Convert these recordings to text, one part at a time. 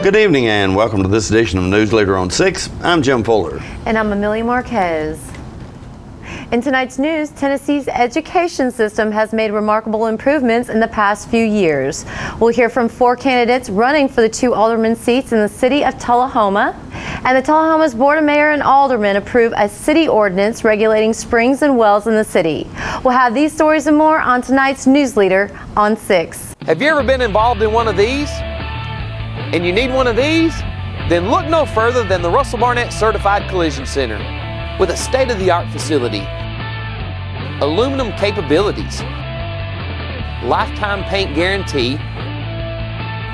Good evening and welcome to this edition of Newsleader on 6. I'm Jim Fuller. And I'm Amelia Marquez. In tonight's news, Tennessee's education system has made remarkable improvements in the past few years. We'll hear from 4 candidates running for the 2 alderman seats in the city of Tullahoma. And the Tullahoma's Board of Mayor and Aldermen approve a city ordinance regulating springs and wells in the city. We'll have these stories and more on tonight's Newsleader on 6. Have you ever been involved in one of these? And you need one of these? Then look no further than the Russell Barnett Certified Collision Center. With a state-of-the-art facility, aluminum capabilities, lifetime paint guarantee,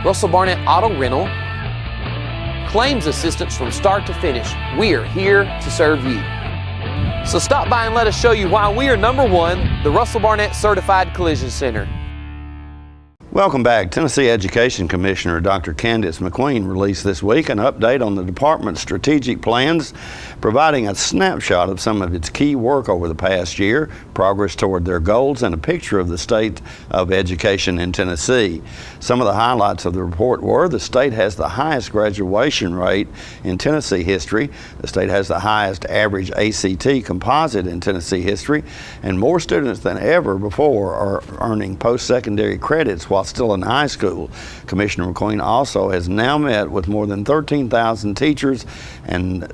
Russell Barnett auto rental, claims assistance from start to finish. We are here to serve you. So stop by and let us show you why we are number 1, the Russell Barnett Certified Collision Center. Welcome back. Tennessee Education Commissioner Dr. Candace McQueen released this week an update on the department's strategic plans, providing a snapshot of some of its key work over the past year, progress toward their goals, and a picture of the state of education in Tennessee. Some of the highlights of the report were: the state has the highest graduation rate in Tennessee history, the state has the highest average ACT composite in Tennessee history, and more students than ever before are earning post-secondary credits while still in high school. Commissioner McQueen also has now met with more than 13,000 teachers and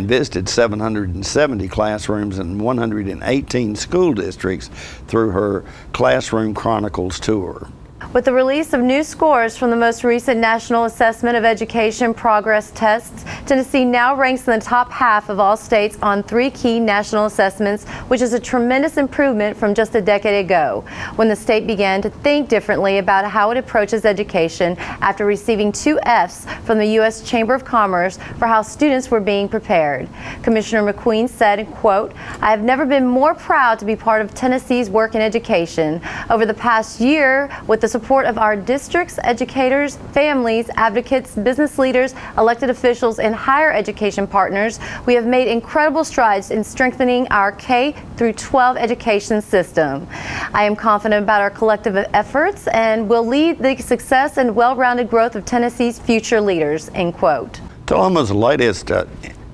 visited 770 classrooms in 118 school districts through her Classroom Chronicles tour. With the release of new scores from the most recent National Assessment of Education Progress tests, Tennessee now ranks in the top half of all states on 3 key national assessments, which is a tremendous improvement from just a decade ago, when the state began to think differently about how it approaches education after receiving 2 Fs from the U.S. Chamber of Commerce for how students were being prepared. Commissioner McQueen said, quote, "I have never been more proud to be part of Tennessee's work in education. Over the past year, with the support of our districts, educators, families, advocates, business leaders, elected officials, and higher education partners, we have made incredible strides in strengthening our K through 12 education system. I am confident about our collective efforts and will lead the success and well-rounded growth of Tennessee's future leaders," end quote. Tullahoma's latest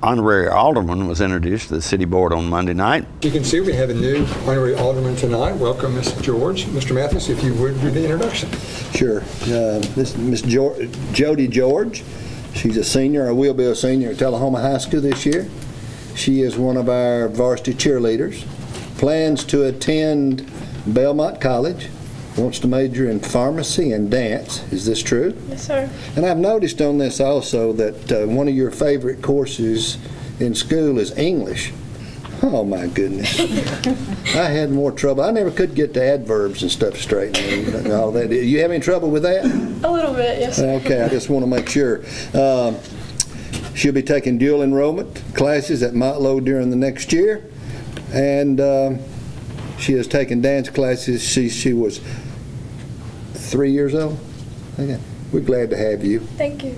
honorary alderman was introduced to the city board on Monday night. You can see we have a new honorary alderman tonight. Welcome, Mr. George. Mr. Mathis, if you would do the introduction. Sure. Miss Jody George. She's a senior, or will be a senior at Tullahoma High School this year. She is one of our varsity cheerleaders. Plans to attend Belmont College. Wants to major in pharmacy and dance. Is this true? Yes, sir. And I've noticed on this also that one of your favorite courses in school is English. Oh my goodness. I had more trouble. I never could get the adverbs and stuff straight and all that. You have any trouble with that? A little bit, yes, sir. Okay, I just want to make sure. She'll be taking dual enrollment classes at Montlow during the next year. And she has taken dance classes. She was 3 years old. Okay. We're glad to have you. Thank you.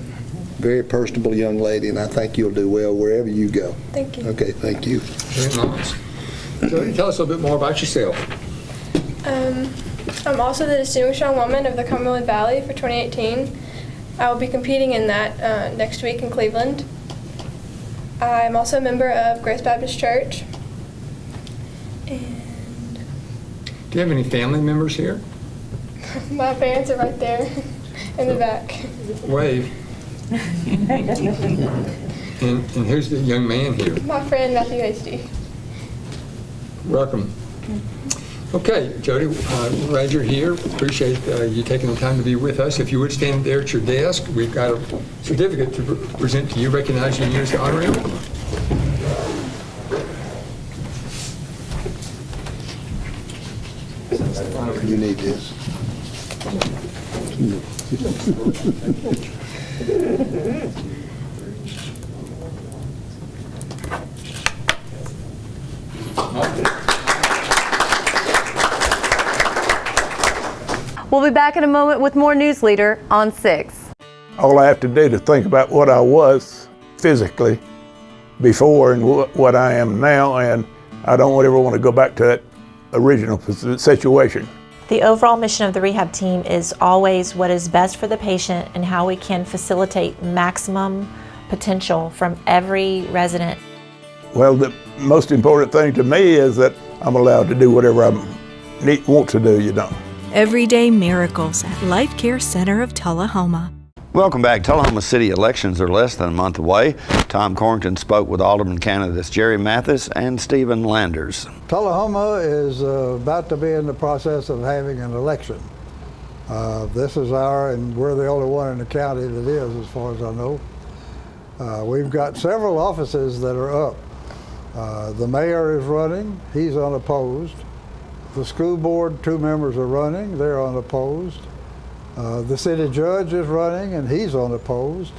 Very personable young lady, and I think you'll do well wherever you go. Thank you. Okay, thank you. Very nice. So tell us a little bit more about yourself. I'm also the Distinguished Young Woman of the Cumberland Valley for 2018. I will be competing in that next week in Cleveland. I'm also a member of Grace Baptist Church. And Do you have any family members here? my parents are right there in the back. Wave. And who's the young man here? My friend Matthew Hasty. Welcome. Okay, Jody, glad you're here. Appreciate you taking the time to be with us. If you would stand there at your desk, we've got a certificate to present to you recognizing you as the honorary. You need this. We'll be back in a moment with more Newsleader on 6. All I have to do to think about what I was physically before and what I am now, and I don't ever want to go back to that original situation. The overall mission of the rehab team is always what is best for the patient and how we can facilitate maximum potential from every resident. Well, the most important thing to me is that I'm allowed to do whatever I want to do, you know. Everyday miracles at Life Care Center of Tullahoma. Welcome back. Tullahoma City elections are less than a month away. Tom Corrington spoke with Alderman candidates Jerry Mathis and Stephen Landers. Tullahoma is about to be in the process of having an election. This is and we're the only one in the county that is, as far as I know. We've got several offices that are up. The mayor is running, he's unopposed. The school board, 2 members are running, they're unopposed. The city judge is running and he's unopposed.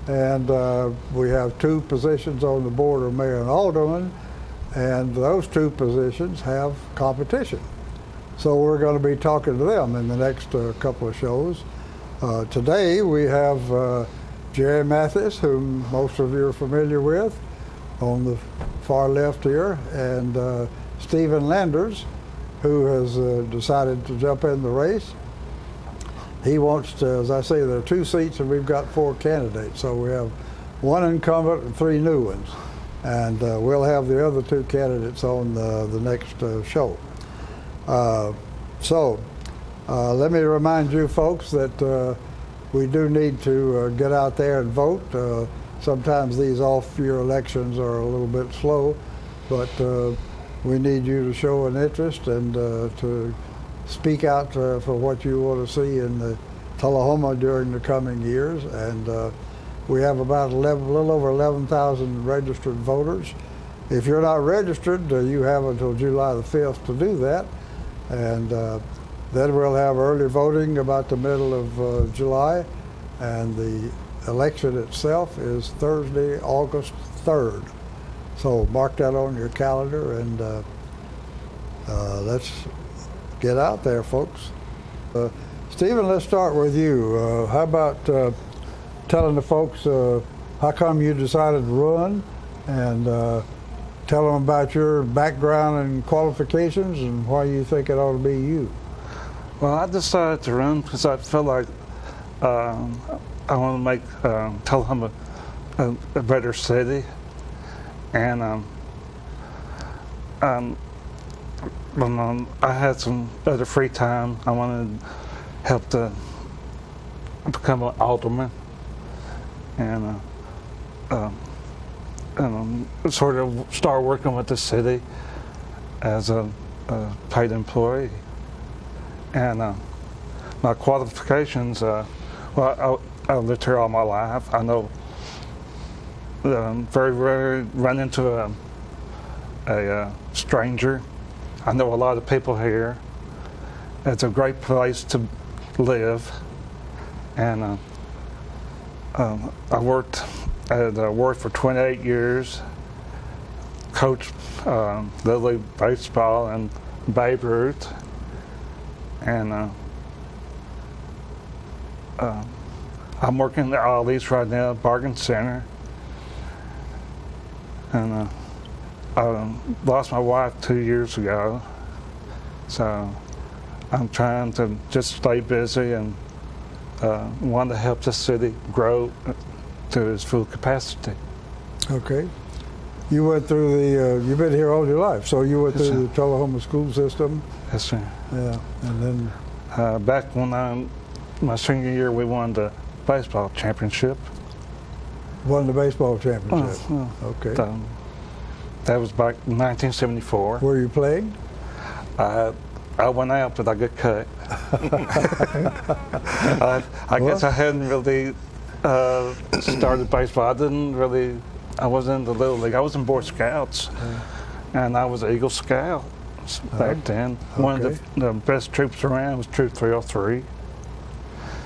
And we have 2 positions on the board of mayor and alderman, and those 2 positions have competition. So we're going to be talking to them in the next couple of shows. Today we have Jerry Mathis, whom most of you are familiar with, on the far left here, and Stephen Landers, who has decided to jump in the race. He wants to, as I say, there are 2 seats and we've got 4 candidates. So we have 1 incumbent and 3 new ones. And we'll have the other 2 candidates on the next show. Let me remind you folks that we do need to get out there and vote. Sometimes these off-year elections are a little bit slow, but we need you to show an interest and to speak out for what you want to see in Tullahoma during the coming years. And we have about a little over 11,000 registered voters. If you're not registered, you have until July the 5th to do that. And then we'll have early voting about the middle of July. And the election itself is Thursday, August 3rd. So mark that on your calendar, and let's get out there, folks. Stephen, let's start with you. How about telling the folks how come you decided to run, and tell them about your background and qualifications and why you think it ought to be you. Well, I decided to run because I felt like I want to make Tullahoma a better city, and when I had some other free time, I wanted to help to become an alderman and sort of start working with the city as a paid employee. And my qualifications, well, I lived here all my life. I know very rarely run into a stranger. I know a lot of people here. It's a great place to live. And I worked at work for 28 years, coached Little League baseball and Babe Ruth. And I'm working at Ollie's right now, Bargain Center. And I lost my wife 2 years ago, so I'm trying to just stay busy and want to help the city grow to its full capacity. Okay. You went through the, you've been here all your life, so you went through the Tullahoma school system? Yes, sir. Yeah, and then? Back when my senior year, we won the baseball championship. Won the baseball championship? Okay. That was back in 1974. Were you playing? I went out, but I got cut. I guess I hadn't really started baseball. I wasn't in the Little League. I was in Boy Scouts, and I was Eagle Scout back then. Okay. One of the best troops around was Troop 303.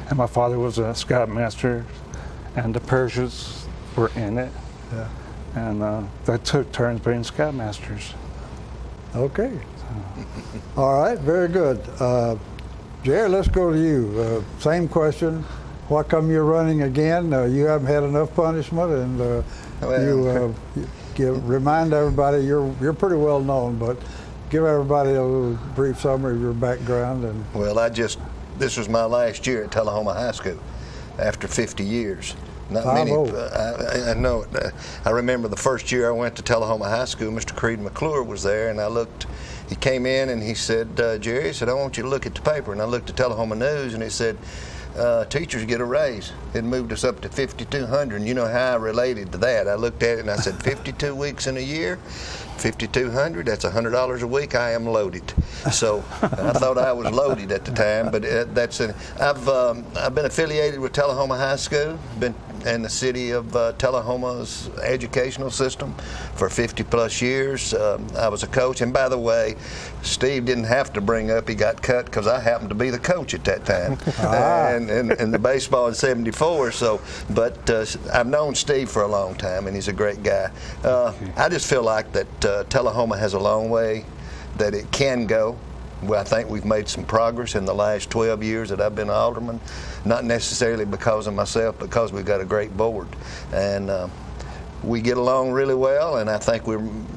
And my father was a Scoutmaster, and the Persians were in it. Yeah. And they took turns being Scoutmasters. Okay. All right, very good. Jerry, let's go to you. Same question. Why come you're running again? You haven't had enough punishment, and remind everybody you're pretty well known, but give everybody a little brief summary of your background. And Well, this was my last year at Tullahoma High School after 50 years. Not many. I know it. I remember the first year I went to Tullahoma High School, Mr. Creed McClure was there, and he came in and he said, Jerry, he said, I want you to look at the paper. And I looked at Tullahoma News and it said, teachers get a raise. It moved us up to 5,200, and you know how I related to that. I looked at it and I said, 52 weeks in a year, 5,200, that's $100 a week, I am loaded. So I thought I was loaded at the time, but I've been affiliated with Tullahoma High School, been in the city of Tullahoma's educational system for 50 plus years. I was a coach, and by the way, Steve didn't have to bring up he got cut because I happened to be the coach at that time, and the baseball in '74. So, but I've known Steve for a long time, and he's a great guy. I just feel like that Tullahoma has a long way that it can go. Well, I think we've made some progress in the last 12 years that I've been alderman, not necessarily because of myself, because we've got a great board. And we get along really well, and I think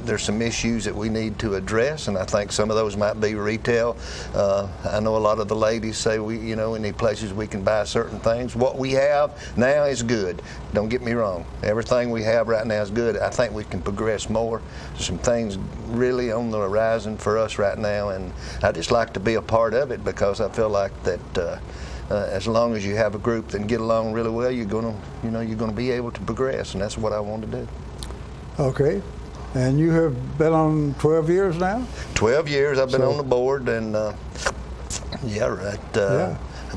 there's some issues that we need to address, and I think some of those might be retail. I know a lot of the ladies say we need places we can buy certain things. What we have now is good. Don't get me wrong. Everything we have right now is good. I think we can progress more. There's some things really on the horizon for us right now, and I just like to be a part of it because I feel like that as long as you have a group that can get along really well, you're gonna be able to progress, and that's what I want to do. Okay, and you have been on 12 years now? 12 years I've been on the board, and I've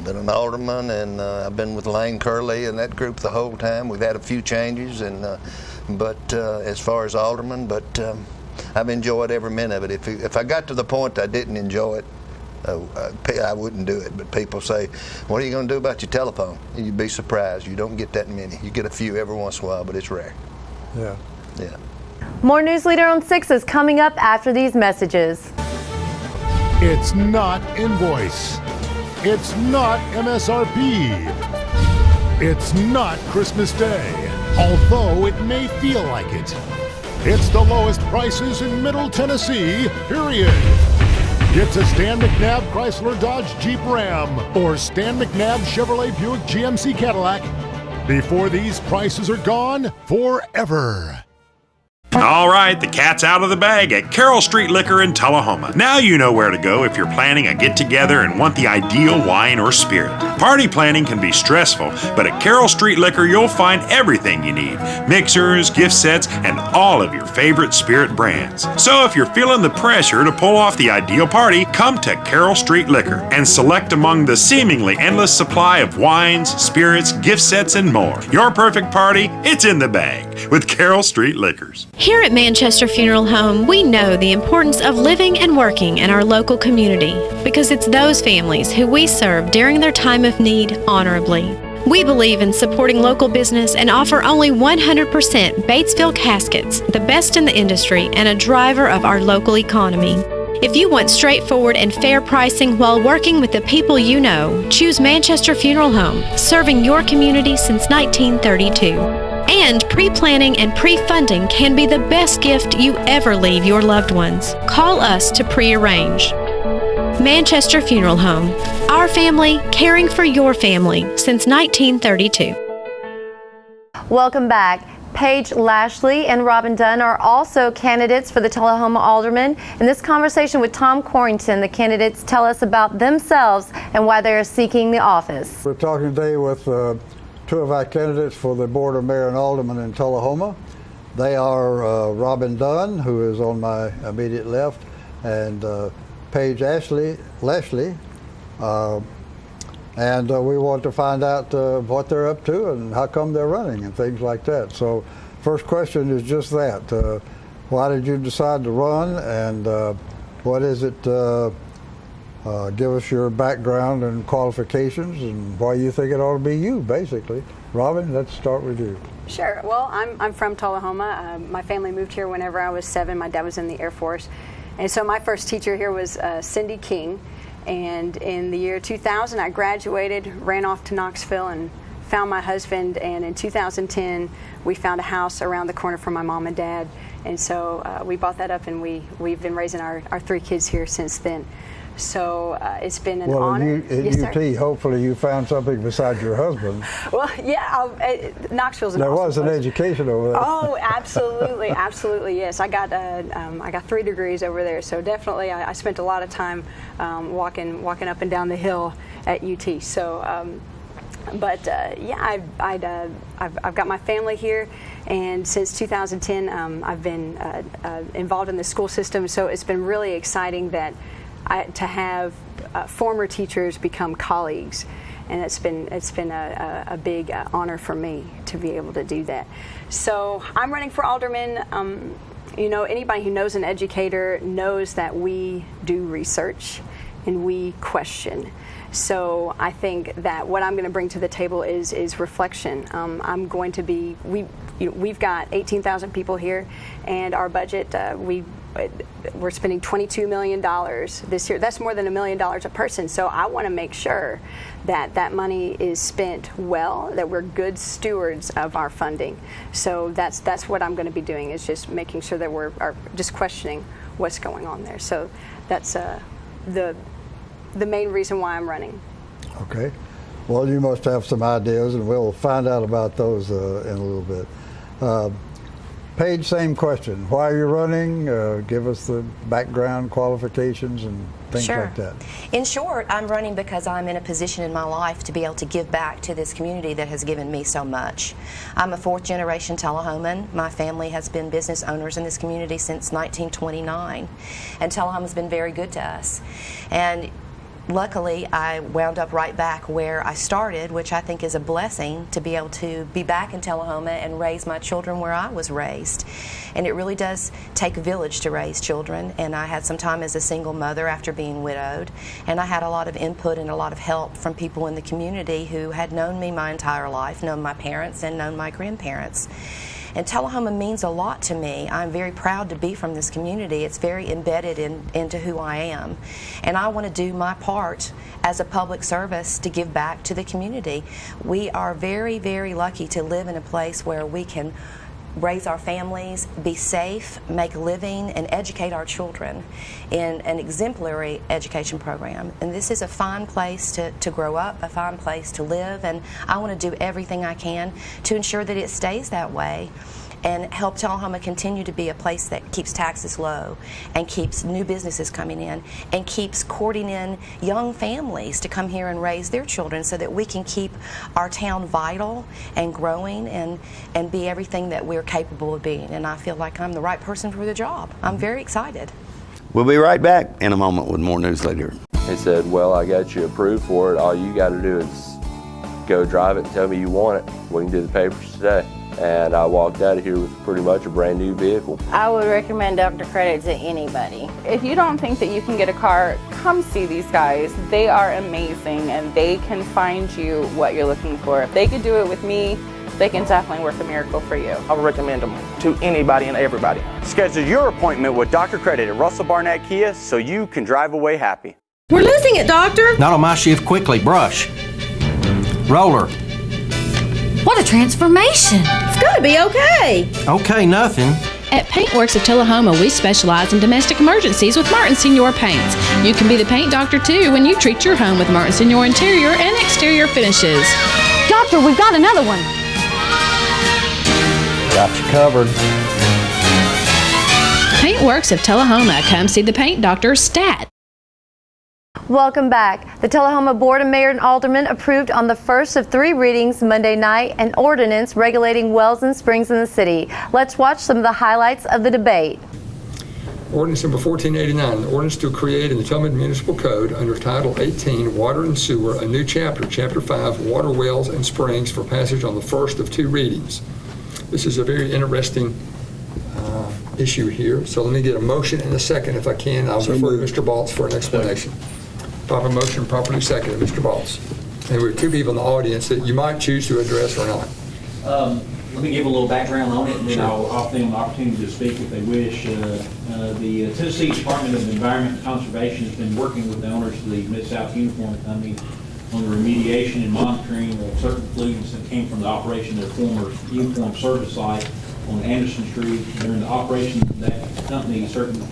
been an alderman, and I've been with Lane Curley and that group the whole time. We've had a few changes, and but as far as alderman, but I've enjoyed every minute of it. If I got to the point I didn't enjoy it, I wouldn't do it. But people say, what are you going to do about your telephone? You'd be surprised. You don't get that many. You get a few every once in a while, but it's rare. Yeah. Yeah. More Newsleader on 6 is coming up after these messages. It's not invoice. It's not MSRP. It's not Christmas Day, although it may feel like it. It's the lowest prices in Middle Tennessee, period. Get to Stan McNabb Chrysler Dodge Jeep Ram or Stan McNabb Chevrolet Buick GMC Cadillac before these prices are gone forever. All right, the cat's out of the bag at Carroll Street Liquor in Tullahoma. Now you know where to go if you're planning a get-together and want the ideal wine or spirit. Party planning can be stressful, but at Carroll Street Liquor you'll find everything you need. Mixers, gift sets, and all of your favorite spirit brands. So if you're feeling the pressure to pull off the ideal party, come to Carroll Street Liquor and select among the seemingly endless supply of wines, spirits, gift sets, and more. Your perfect party, it's in the bag with Carroll Street Liquors. Here at Manchester Funeral Home, we know the importance of living and working in our local community because it's those families who we serve during their time of need honorably. We believe in supporting local business and offer only 100% Batesville caskets, the best in the industry and a driver of our local economy. If you want straightforward and fair pricing while working with the people you know, choose Manchester Funeral Home, serving your community since 1932. And pre-planning and pre-funding can be the best gift you ever leave your loved ones. Call us to pre-arrange. Manchester Funeral Home. Our family, caring for your family since 1932. Welcome back. Paige Lashley and Robin Dunn are also candidates for the Tullahoma Alderman. In this conversation with Tom Corrington, the candidates tell us about themselves and why they are seeking the office. We're talking today with two of our candidates for the Board of Mayor and Alderman in Tullahoma. They are Robin Dunn, who is on my immediate left, and Paige Lashley. And we want to find out what they're up to and how come they're running and things like that. So first question is just that. Why did you decide to run, and what is it? Give us your background and qualifications and why you think it ought to be you, basically. Robin, let's start with you. Sure. Well, I'm from Tullahoma. My family moved here whenever I was 7. My dad was in the Air Force. And so my first teacher here was Cindy King. And in the year 2000, I graduated, ran off to Knoxville, and found my husband, and in 2010 we found a house around the corner from my mom and dad, and so we bought that up, and we've been raising our 3 kids here since then. So it's been an honor. Yes, UT, hopefully you found something besides your husband. Well, yeah, Knoxville's an There awesome was an place. education over there. Oh, absolutely, absolutely, yes. I got 3 degrees over there, so definitely I spent a lot of time walking up and down the hill at UT. So, yeah, I've got my family here, and since 2010 I've been involved in the school system. So it's been really exciting to have former teachers become colleagues, and it's been a big honor for me to be able to do that. So I'm running for alderman. You know, anybody who knows an educator knows that we do research and we question. So I think that what I'm going to bring to the table is reflection. I'm going to be we've got 18,000 people here, and our budget we're spending $22 million this year. That's more than $1 million a person. So I want to make sure that money is spent well, that we're good stewards of our funding. So that's what I'm going to be doing, is just making sure that we're just questioning what's going on there. So that's the main reason why I'm running. Okay. Well, you must have some ideas, and we'll find out about those in a little bit. Paige, same question. Why are you running? Give us the background, qualifications, and things Sure. like that. In short, I'm running because I'm in a position in my life to be able to give back to this community that has given me so much. I'm a 4th-generation Tullahoman. My family has been business owners in this community since 1929, and Tullahoma's been very good to us. And luckily, I wound up right back where I started, which I think is a blessing, to be able to be back in Tullahoma and raise my children where I was raised. And it really does take a village to raise children, and I had some time as a single mother after being widowed, and I had a lot of input and a lot of help from people in the community who had known me my entire life, known my parents and known my grandparents. And Tullahoma means a lot to me. I'm very proud to be from this community. It's very embedded into who I am. And I want to do my part as a public service to give back to the community. We are very, very lucky to live in a place where we can raise our families, be safe, make a living, and educate our children in an exemplary education program. And this is a fine place to grow up, a fine place to live, and I want to do everything I can to ensure that it stays that way and help Tullahoma continue to be a place that keeps taxes low and keeps new businesses coming in and keeps courting in young families to come here and raise their children so that we can keep our town vital and growing and be everything that we're capable of being. And I feel like I'm the right person for the job. I'm very excited. We'll be right back in a moment with more Newsleader. He said, well, I got you approved for it. All you got to do is go drive it and tell me you want it. We can do the papers today. And I walked out of here with pretty much a brand new vehicle. I would recommend Dr. Credit to anybody. If you don't think that you can get a car, come see these guys. They are amazing, and they can find you what you're looking for. If they could do it with me, they can definitely work a miracle for you. I would recommend them to anybody and everybody. Schedule your appointment with Dr. Credit at Russell Barnett Kia so you can drive away happy. We're losing it, Doctor. Not on my shift. Quickly, brush. Roller. What a transformation. It's gonna be okay. Okay, nothing. At Paintworks of Tullahoma, we specialize in domestic emergencies with Martin Senior Paints. You can be the paint doctor too when you treat your home with Martin Senior interior and exterior finishes. Doctor, we've got another one. Got you covered. Paintworks of Tullahoma. Come see the paint doctor, Stat. Welcome back. The Tullahoma Board of Mayor and Aldermen approved on the first of 3 readings Monday night an ordinance regulating wells and springs in the city. Let's watch some of the highlights of the debate. Ordinance number 1489, an ordinance to create in the Tullahoma Municipal Code under Title 18, Water and Sewer, a new chapter, Chapter 5, Water Wells and Springs, for passage on the first of 2 readings. This is a very interesting issue here. So let me get a motion and a second if I can. I'll refer to Mr. Baltz for an explanation. Proper motion, properly seconded. Mr. Baltz. And we have 2 people in the audience that you might choose to address or not. Let me give a little background on it, and then I'll offer them the opportunity to speak if they wish. The Tennessee Department of Environment and Conservation has been working with the owners of the Mid-South Uniform Company on the remediation and monitoring of certain pollutants that came from the operation of their former uniform service site on Anderson Street. During the operation of that company, certain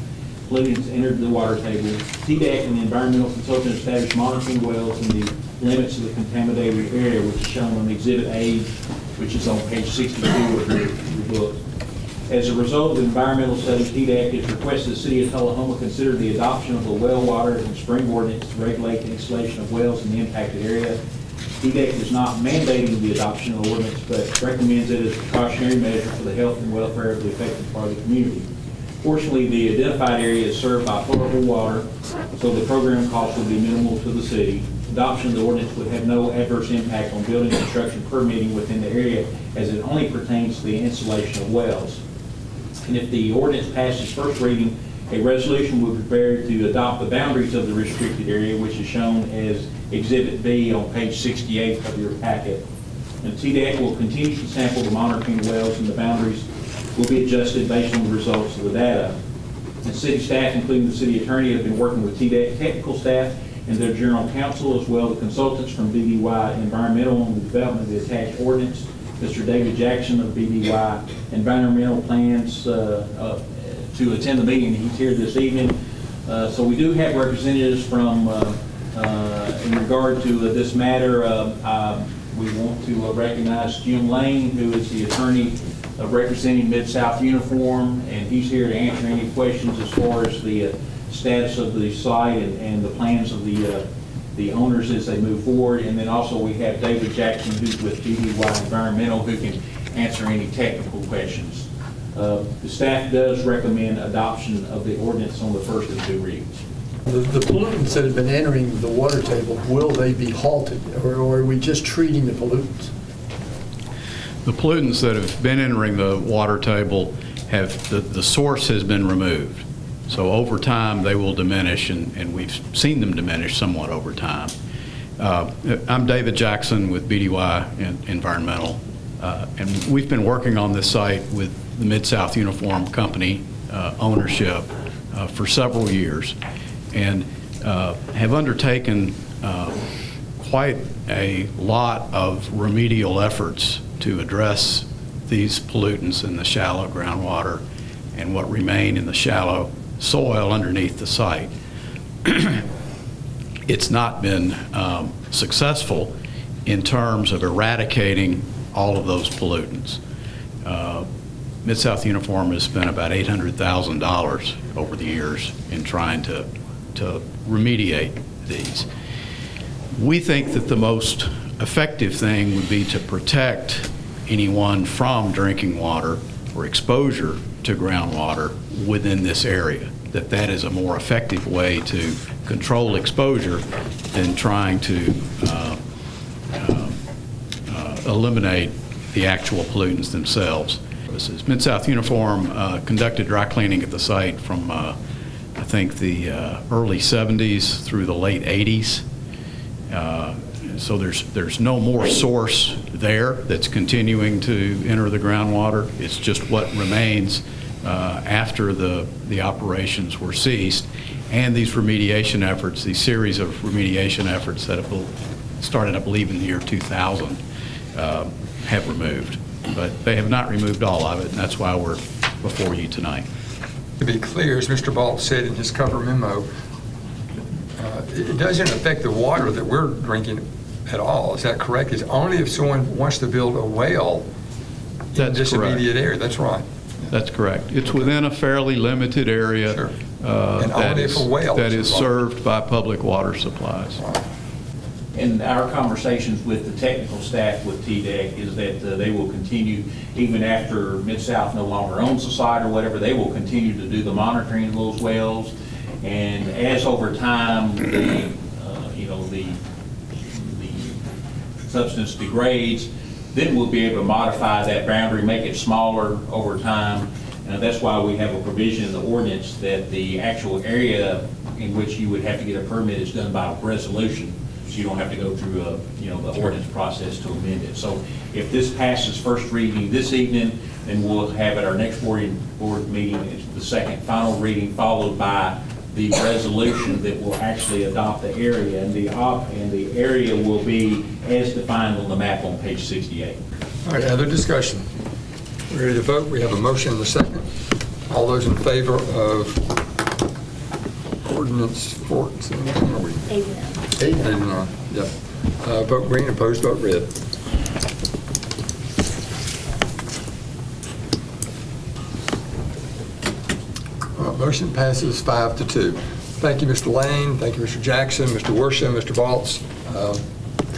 pollutants entered the water table. TDEC and the environmental consultant established monitoring wells in the limits of the contaminated area, which is shown on Exhibit A, which is on page 62 of your book. As a result of the environmental study, TDEC has requested the City of Tullahoma consider the adoption of a well water and spring ordinance to regulate the installation of wells in the impacted area. TDEC is not mandating the adoption of the ordinance, but recommends it as a precautionary measure for the health and welfare of the affected part of the community. Fortunately, the identified area is served by potable water, so the program cost will be minimal to the city. Adoption of the ordinance would have no adverse impact on building construction permitting within the area, as it only pertains to the installation of wells. And if the ordinance passes first reading, a resolution will be prepared to adopt the boundaries of the restricted area, which is shown as Exhibit B on page 68 of your packet. And TDEC will continue to sample the monitoring wells, and the boundaries will be adjusted based on the results of the data. And city staff, including the city attorney, have been working with TDEC technical staff and their general counsel, as well as consultants from BDY Environmental on the development of the attached ordinance. Mr. David Jackson of BDY Environmental plans to attend the meeting. He's here this evening. So we do have representatives from, in regard to this matter, we want to recognize Jim Lane, who is the attorney representing Mid-South Uniform, and he's here to answer any questions as far as the status of the site and the plans of the owners as they move forward. And then also we have David Jackson, who's with BDY Environmental, who can answer any technical questions. The staff does recommend adoption of the ordinance on the first of two readings. The pollutants that have been entering the water table, will they be halted, or are we just treating the pollutants? The pollutants that have been entering the water table have, the source has been removed. So over time they will diminish, and we've seen them diminish somewhat over time. I'm David Jackson with BDY Environmental, and we've been working on this site with the Mid-South Uniform Company ownership for several years, and have undertaken quite a lot of remedial efforts to address these pollutants in the shallow groundwater and what remain in the shallow soil underneath the site. It's not been successful in terms of eradicating all of those pollutants. Mid-South Uniform has spent about $800,000 over the years in trying to remediate these. We think that the most effective thing would be to protect anyone from drinking water or exposure to groundwater within this area, that is a more effective way to control exposure than trying to eliminate the actual pollutants themselves. Mid-South Uniform conducted dry cleaning at the site from I think the early 70s through the late 80s. So there's no more source there that's continuing to enter the groundwater. It's just what remains after the operations were ceased, and these remediation efforts, these series of remediation efforts that have started, I believe, in the year 2000, have removed. But they have not removed all of it, and that's why we're before you tonight. To be clear, as Mr. Balt said in his cover memo, it doesn't affect the water that we're drinking at all. Is that correct? It's only if someone wants to build a well in this immediate area. That's right. That's correct. It's within a fairly limited area. Sure. That is served by public water supplies. Right. And our conversations with the technical staff with TDEC is that they will continue, even after Mid-South no longer owns the site or whatever, they will continue to do the monitoring of those wells. And as over time the substance degrades, then we'll be able to modify that boundary, make it smaller over time. And that's why we have a provision in the ordinance that the actual area in which you would have to get a permit is done by resolution. So you don't have to go through the ordinance process to amend it. So if this passes first reading this evening, then we'll have at our next board meeting the second final reading, followed by the resolution that will actually adopt the area, and the area will be as defined on the map on page 68. All right, other discussion? We're ready to vote. We have a motion and a second. All those in favor of ordinance 889? Yep. Vote green, opposed, vote red. Motion passes 5-2. Thank you, Mr. Lane. Thank you, Mr. Jackson, Mr. Worsham, Mr. Baltz.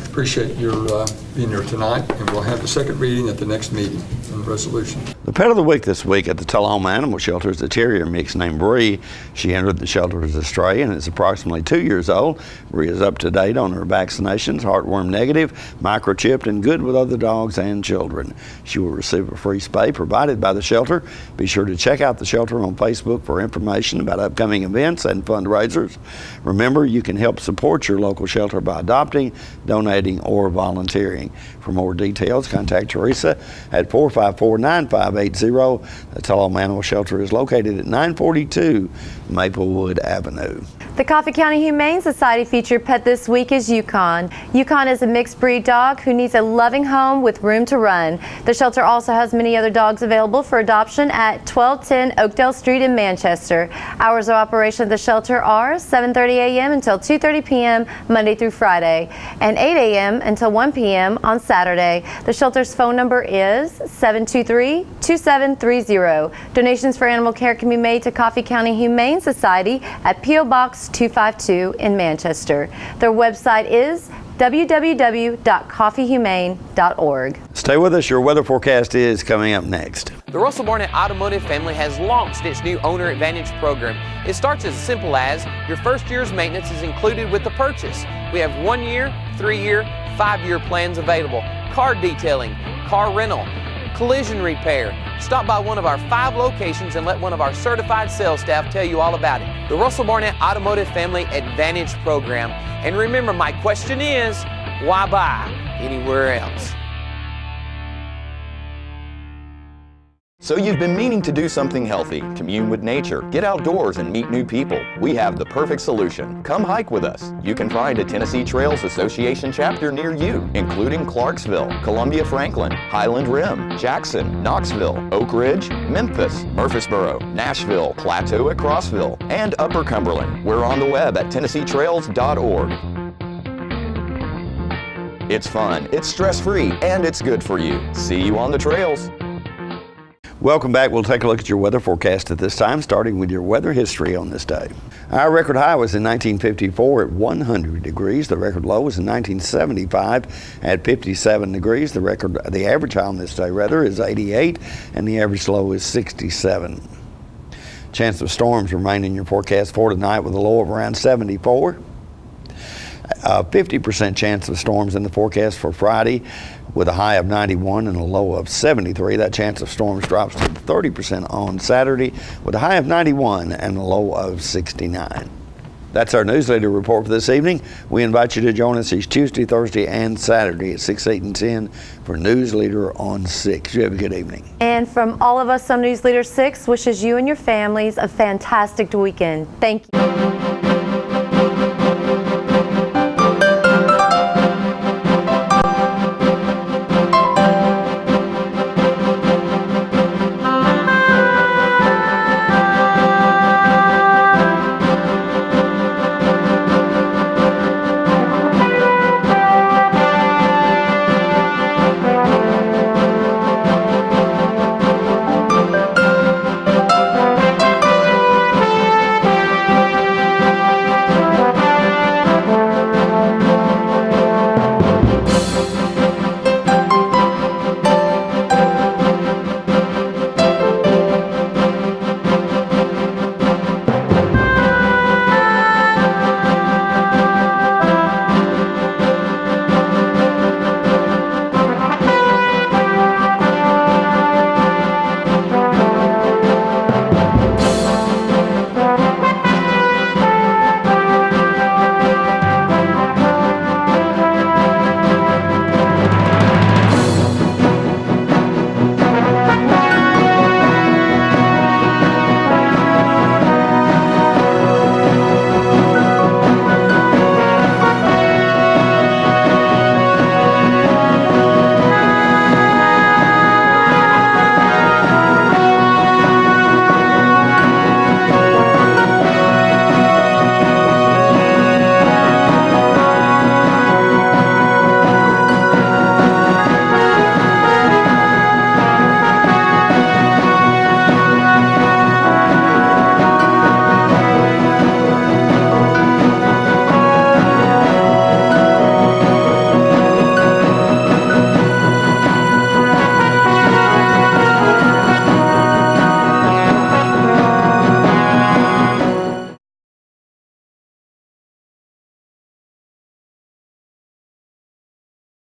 Appreciate your being here tonight, and we'll have the second reading at the next meeting on the resolution. The pet of the week this week at the Tullahoma Animal Shelter is a terrier mix named Bree. She entered the shelter as a stray and is approximately 2 years old. Bree is up to date on her vaccinations, heartworm negative, microchipped, and good with other dogs and children. She will receive a free spay provided by the shelter. Be sure to check out the shelter on Facebook for information about upcoming events and fundraisers. Remember, you can help support your local shelter by adopting, donating, or volunteering. For more details, contact Teresa at 454-9580. The Tullahoma Animal Shelter is located at 942 Maplewood Avenue. The Coffee County Humane Society featured pet this week is Yukon. Yukon is a mixed breed dog who needs a loving home with room to run. The shelter also has many other dogs available for adoption at 1210 Oakdale Street in Manchester. Hours of operation of the shelter are 7:30 a.m. until 2:30 p.m. Monday through Friday and 8 a.m. until 1 p.m. on Saturday. The shelter's phone number is 723-2730. Donations for animal care can be made to Coffee County Humane Society at P.O. Box 252 in Manchester. Their website is www.coffeehumane.org. Stay with us. Your weather forecast is coming up next. The Russell Barnett Automotive family has launched its new Owner Advantage program. It starts as simple as your first year's maintenance is included with the purchase. We have 1 year, 3 year, 5 year plans available. Car detailing, car rental, collision repair. Stop by one of our 5 locations and let one of our certified sales staff tell you all about it. The Russell Barnett Automotive Family Advantage Program. And remember, my question is, why buy anywhere else? So you've been meaning to do something healthy, commune with nature, get outdoors and meet new people. We have the perfect solution. Come hike with us. You can find a Tennessee Trails Association chapter near you, including Clarksville, Columbia Franklin, Highland Rim, Jackson, Knoxville, Oak Ridge, Memphis, Murfreesboro, Nashville, Plateau at Crossville, and Upper Cumberland. We're on the web at TennesseeTrails.org. It's fun, it's stress-free, and it's good for you. See you on the trails. Welcome back. We'll take a look at your weather forecast at this time, starting with your weather history on this day. Our record high was in 1954 at 100 degrees. The record low was in 1975 at 57 degrees. The average high on this day, is 88, and the average low is 67. Chance of storms remain in your forecast for tonight with a low of around 74. 50% chance of storms in the forecast for Friday with a high of 91 and a low of 73. That chance of storms drops to 30% on Saturday with a high of 91 and a low of 69. That's our Newsleader report for this evening. We invite you to join us each Tuesday, Thursday, and Saturday at 6, 8, and 10 for Newsleader on 6. You have a good evening. And from all of us on Newsleader 6, wishes you and your families a fantastic weekend. Thank you.